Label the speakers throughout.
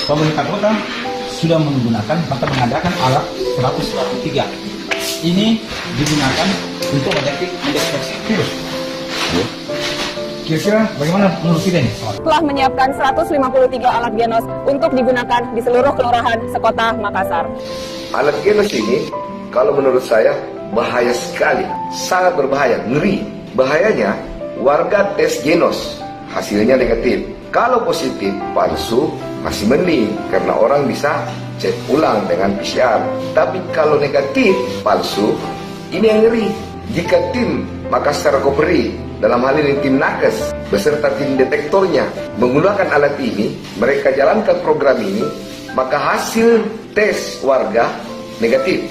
Speaker 1: pemerintah kota sudah menggunakan bahkan mengadakan alat 153. Ini digunakan untuk mendeteksi virus. Kira-kira bagaimana menurut kita ini?
Speaker 2: Telah menyiapkan 153 alat genos untuk digunakan di seluruh kelurahan sekota Makassar.
Speaker 3: Alat genos ini, kalau menurut saya, bahaya sekali. Sangat berbahaya, ngeri. Bahayanya, warga tes genos, hasilnya negatif. Kalau positif, palsu, masih mending, karena orang bisa cek ulang dengan PCR. Tapi kalau negatif, palsu, ini yang ngeri. Jika tim Makassar Recovery, dalam hal ini tim Nakes, beserta tim detektornya, menggunakan alat ini, mereka jalankan program ini, maka hasil tes warga negatif.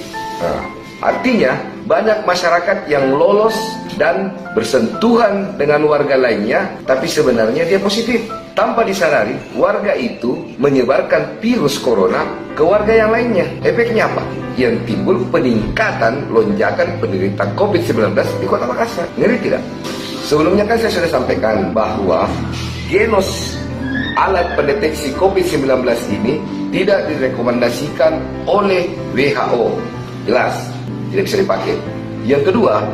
Speaker 3: Artinya, banyak masyarakat yang lolos dan bersentuhan dengan warga lainnya, tapi sebenarnya dia positif. Tanpa disadari, warga itu menyebarkan virus corona ke warga yang lainnya. Efeknya apa? Yang timbul peningkatan lonjakan penderita COVID-19 di Kota Makassar. Ngeri tidak? Sebelumnya kan saya sudah sampaikan bahwa genos alat pendeteksi COVID-19 ini tidak direkomendasikan oleh WHO. Jelas, tidak bisa dipakai. Yang kedua,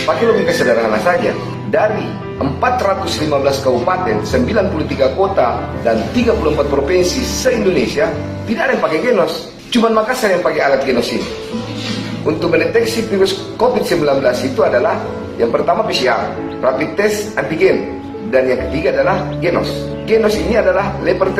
Speaker 3: pakai logika sederhana saja. Dari 415 kabupaten, 93 kota, dan 34 provinsi se-Indonesia, tidak ada yang pakai genos. Cuma Makassar yang pakai alat genos ini. Untuk mendeteksi virus COVID-19 itu adalah yang pertama PCR, rapid test antigen, dan yang ketiga adalah genos. Genos ini adalah level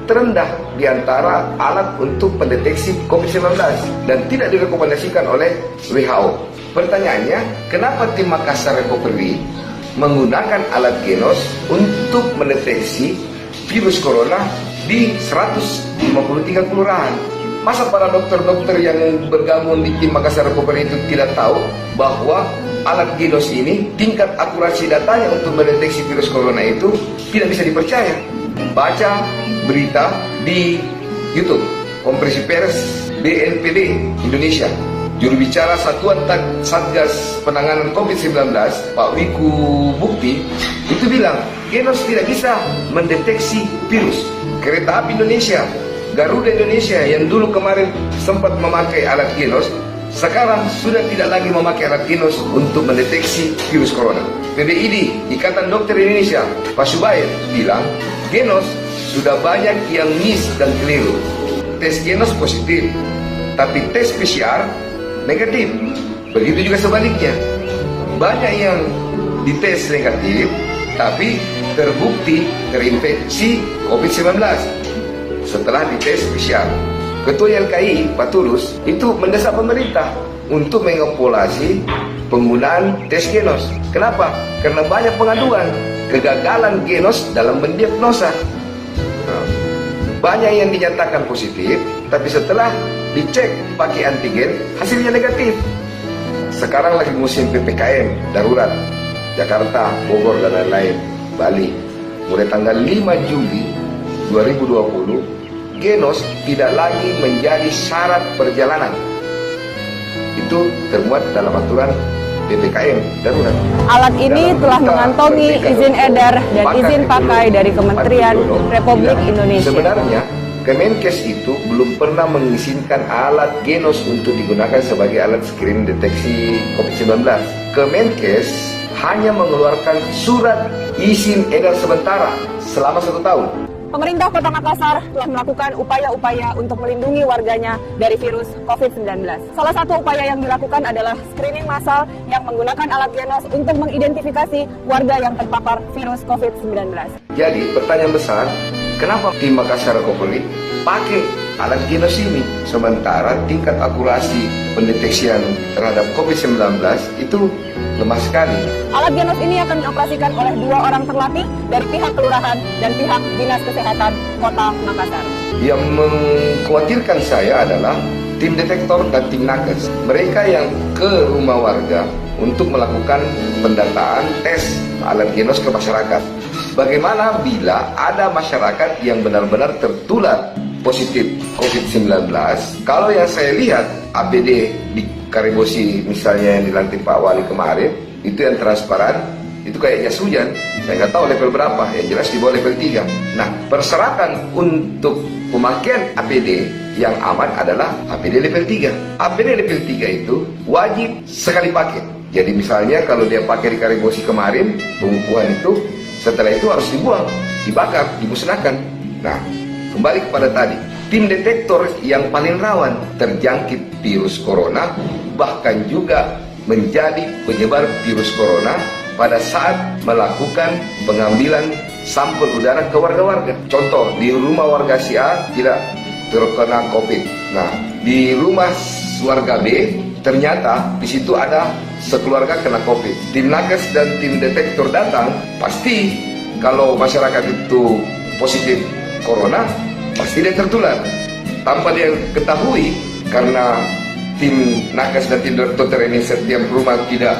Speaker 3: terendah di antara alat untuk mendeteksi COVID-19 dan tidak direkomendasikan oleh WHO. Pertanyaannya, kenapa tim Makassar Recovery menggunakan alat genos untuk mendeteksi virus corona di 153 kelurahan? Masa para dokter-dokter yang bergabung di tim Makassar Recovery itu tidak tahu bahwa alat genos ini tingkat akurasi datanya untuk mendeteksi virus corona itu tidak bisa dipercaya? Baca berita di YouTube, konferensi pers BNPB Indonesia. Juru bicara Satuan Satgas Penanganan COVID-19, Pak Wiku Bukti, itu bilang, genos tidak bisa mendeteksi virus. Kereta Api Indonesia, Garuda Indonesia yang dulu kemarin sempat memakai alat genos, sekarang sudah tidak lagi memakai alat genos untuk mendeteksi virus corona. PBID, Ikatan Dokter Indonesia, Pak Subair, bilang, genos sudah banyak yang miss dan keliru. Tes genos positif, tapi tes PCR negatif. Begitu juga sebaliknya. Banyak yang dites negatif, tapi terbukti terinfeksi COVID-19 setelah dites PCR. Ketua YLKI, Pak Tulus, itu mendesak pemerintah untuk mengepolasi penggunaan tes genos. Kenapa? Karena banyak pengaduan kegagalan genos dalam mendiagnosa. Banyak yang dinyatakan positif, tapi setelah dicek pakai antigen, hasilnya negatif. Sekarang lagi musim PPKM darurat, Jakarta, Bogor, dan lain-lain, Bali. Mulai tanggal 5 Juli 2020, genos tidak lagi menjadi syarat perjalanan. Itu termuat dalam aturan PPKM darurat.
Speaker 2: Alat ini telah mengantongi izin edar dan izin pakai dari Kementerian Republik Indonesia.
Speaker 3: Sebenarnya, Kemenkes itu belum pernah mengizinkan alat genos untuk digunakan sebagai alat screening deteksi COVID-19. Kemenkes hanya mengeluarkan surat izin edar sementara selama 1 tahun.
Speaker 2: Pemerintah Kota Makassar telah melakukan upaya-upaya untuk melindungi warganya dari virus COVID-19. Salah satu upaya yang dilakukan adalah screening massal yang menggunakan alat genos untuk mengidentifikasi warga yang terpapar virus COVID-19.
Speaker 3: Jadi pertanyaan besar, kenapa tim Makassar Recovery pakai alat genos ini? Sementara tingkat akurasi pendeteksian terhadap COVID-19 itu lemah sekali.
Speaker 2: Alat genos ini akan dioperasikan oleh 2 orang terlatih dari pihak kelurahan dan pihak Dinas Kesehatan Kota Makassar.
Speaker 3: Yang mengkhawatirkan saya adalah tim detektor dan tim nakes. Mereka yang ke rumah warga untuk melakukan pendataan tes alat genos ke masyarakat. Bagaimana bila ada masyarakat yang benar-benar tertular positif COVID-19? Kalau yang saya lihat, APD di Karibosi misalnya yang dilantik Pak Wali kemarin, itu yang transparan, itu kayak jas hujan, Saya nggak tahu level berapa, yang jelas di bawah level 3. Nah, persyaratan untuk pemakaian APD yang aman adalah APD level 3. APD level 3 itu wajib sekali pakai. Jadi misalnya kalau dia pakai di Karibosi kemarin, pengukuhan itu, setelah itu harus dibuang, dibakar, dimusnahkan. Nah, kembali kepada tadi, tim detektor yang paling rawan terjangkit virus corona, bahkan juga menjadi penyebar virus corona pada saat melakukan pengambilan sampel udara ke warga-warga. Contoh, di rumah warga si A tidak terkena COVID. Nah, di rumah warga B ternyata di situ ada sekeluarga kena COVID. Tim nakes dan tim detektor datang, pasti kalau masyarakat itu positif corona, pasti dia tertular. Tanpa dia ketahui, karena tim nakes dan tim dokter ini setiap rumah tidak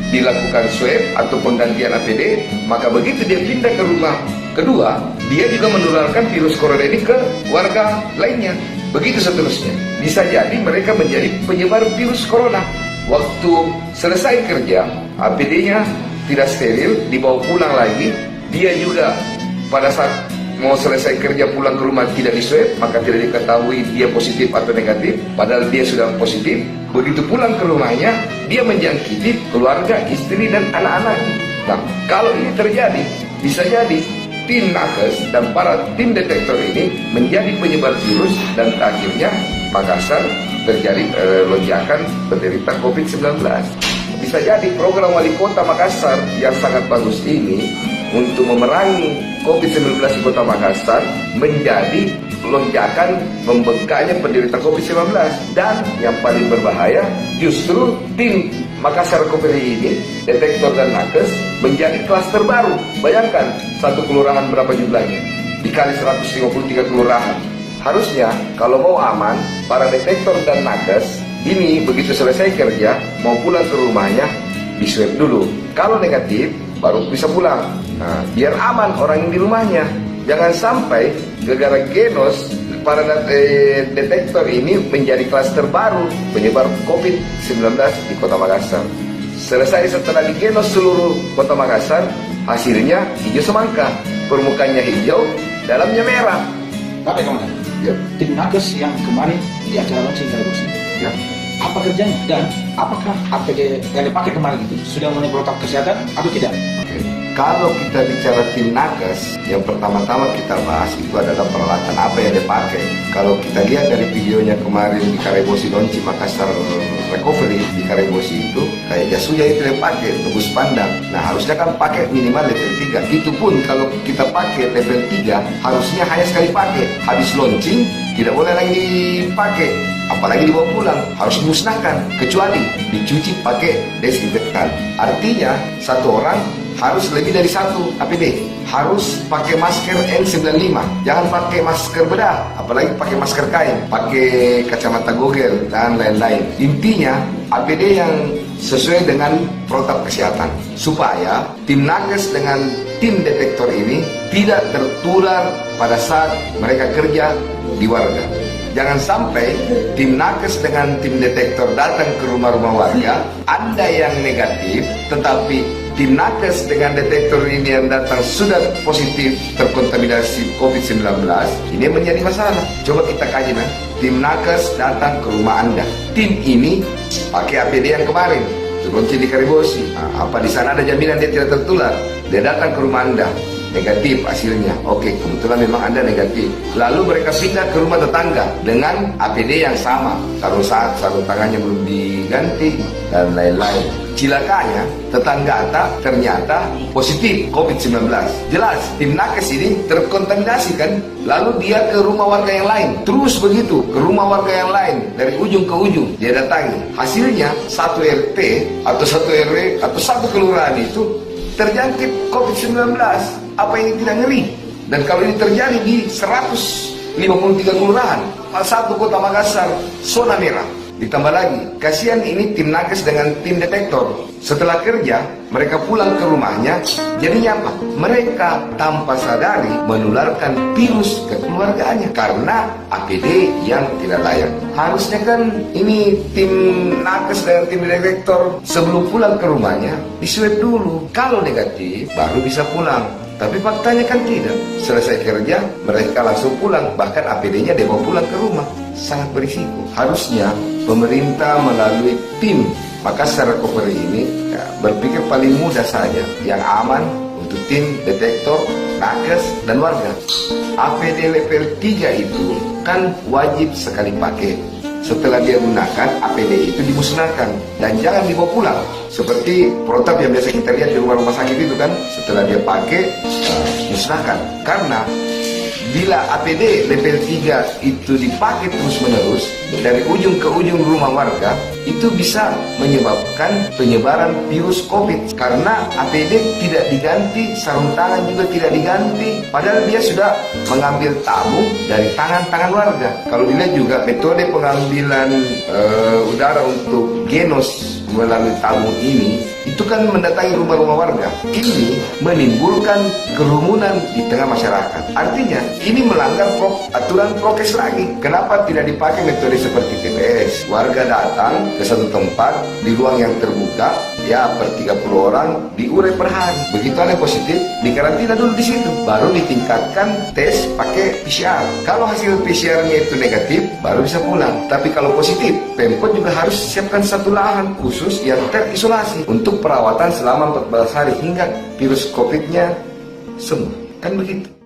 Speaker 3: dilakukan swab atau penggantian APD, maka begitu dia pindah ke rumah kedua, dia juga menularkan virus corona ini ke warga lainnya. Begitu seterusnya. Bisa jadi mereka menjadi penyebar virus corona. Waktu selesai kerja, APD-nya tidak steril, dibawa pulang lagi. Dia juga pada saat mau selesai kerja pulang ke rumah tidak diswab, maka tidak diketahui dia positif atau negatif, padahal dia sudah positif. Begitu pulang ke rumahnya, dia menjangkiti keluarga, istri, dan anak-anaknya. Nah, kalau ini terjadi, bisa jadi tim nakes dan para tim detektor ini menjadi penyebar virus, dan akhirnya Makassar terjadi lonjakan penderita COVID-19. Bisa jadi program wali kota Makassar yang sangat bagus ini untuk memerangi COVID-19 di kota Makassar menjadi lonjakan membengkaknya penderita COVID-19. Dan yang paling berbahaya justru tim Makassar Recovery ini, detektor dan nakes, menjadi klaster baru. Bayangkan, satu kelurahan berapa jumlahnya? Dikali 153 kelurahan. Harusnya kalau mau aman, para detektor dan nakes ini begitu selesai kerja, mau pulang ke rumahnya, diswab dulu. Kalau negatif, baru bisa pulang. Nah, biar aman orang yang di rumahnya. Jangan sampai gara-gara genos para detektor ini menjadi klaster baru penyebar COVID-19 di kota Makassar. Selesai setelah digenos seluruh kota Makassar, hasilnya hijau semangka, permukaannya hijau, dalamnya merah.
Speaker 1: Tapi Komandan,
Speaker 3: Ya.
Speaker 1: tim nakes yang kemarin di acara launching Karibosi,
Speaker 3: Ya.
Speaker 1: apa kerjanya dan apakah APD yang dipakai kemarin itu sudah memenuhi protokol kesehatan atau tidak?
Speaker 3: Oke. Kalau kita bicara tim nakes, yang pertama-tama kita bahas itu adalah peralatan apa yang dipakai. Kalau kita lihat dari videonya kemarin di Karibosi launching Makassar Recovery di Karibosi itu, kayak jasunya itu yang pakai, tebus pandang. Nah, harusnya kan pakai minimal level 3. Itu pun kalau kita pakai level 3, harusnya hanya sekali pakai. Habis launching, tidak boleh lagi dipakai. Apalagi dibawa pulang, harus dimusnahkan. Kecuali dicuci pakai desinfektan. Artinya, satu orang harus lebih dari satu APD. Harus pakai masker N95. Jangan pakai masker bedah, apalagi pakai masker kain, pakai kacamata gogel, dan lain-lain. Intinya, APD yang sesuai dengan protokol kesehatan. Supaya tim nakes dengan tim detektor ini tidak tertular pada saat mereka kerja di warga. Jangan sampai tim nakes dengan tim detektor datang ke rumah-rumah warga, ada yang negatif, tetapi tim nakes dengan detektor ini yang datang sudah positif terkontaminasi COVID-19, ini menjadi masalah. Coba kita kaji, nah. Tim nakes datang ke rumah Anda. Tim ini pakai APD yang kemarin, terkunci di Karibosi. Nah, apa di sana ada jaminan dia tidak tertular? Dia datang ke rumah Anda, negatif hasilnya. Oke, kebetulan memang Anda negatif. Lalu mereka pindah ke rumah tetangga dengan APD yang sama. Sarung tangannya belum diganti dan lain-lain. Cilakanya, tetangga Anda ternyata positif COVID-19. Jelas, tim nakes ini terkontaminasi kan? Lalu dia ke rumah warga yang lain. Terus begitu, ke rumah warga yang lain. Dari ujung ke ujung, dia datangi. Hasilnya, satu RT atau satu RW atau satu kelurahan itu terjangkit COVID-19. Apa ini tidak ngeri? Dan kalau ini terjadi di 153 kelurahan, satu kota Makassar, zona merah. Ditambah lagi, kasihan ini tim nakes dengan tim detektor. Setelah kerja, mereka pulang ke rumahnya. Jadinya apa? Mereka tanpa sadari menularkan virus ke keluarganya karena APD yang tidak layak. Harusnya kan ini tim nakes dengan tim detektor sebelum pulang ke rumahnya diswab dulu. Kalau negatif, baru bisa pulang. Tapi faktanya kan tidak. Selesai kerja, mereka langsung pulang. Bahkan APD-nya dibawa pulang ke rumah. Sangat berisiko. Harusnya pemerintah melalui tim Makassar Recovery ini berpikir paling mudah saja, yang aman untuk tim detektor, nakes, dan warga. APD level 3 itu kan wajib sekali pakai. Setelah dia gunakan, APD itu dimusnahkan dan jangan dibawa pulang. Seperti protap yang biasa kita lihat di rumah-rumah sakit itu kan, setelah dia pakai, musnahkan. Karena bila APD level 3 itu dipakai terus-menerus dari ujung ke ujung rumah warga, itu bisa menyebabkan penyebaran virus COVID. Karena APD tidak diganti, sarung tangan juga tidak diganti, padahal dia sudah mengambil tabung dari tangan-tangan warga. Kalau dilihat juga metode pengambilan udara untuk genos melalui tabung ini, itu kan mendatangi rumah-rumah warga. Ini menimbulkan kerumunan di tengah masyarakat. Artinya ini melanggar aturan prokes lagi. Kenapa tidak dipakai metode seperti TPS? Warga datang ke satu tempat di ruang yang terbuka, ya per 30 orang diurai per hari. Begitu ada yang positif, dikarantina dulu di situ, baru ditingkatkan tes pakai PCR. Kalau hasil PCR-nya itu negatif, baru bisa pulang. Tapi kalau positif, Pemkot juga harus siapkan satu lahan khusus yang terisolasi untuk perawatan selama 14 hari hingga virus COVID-nya sembuh. Kan begitu.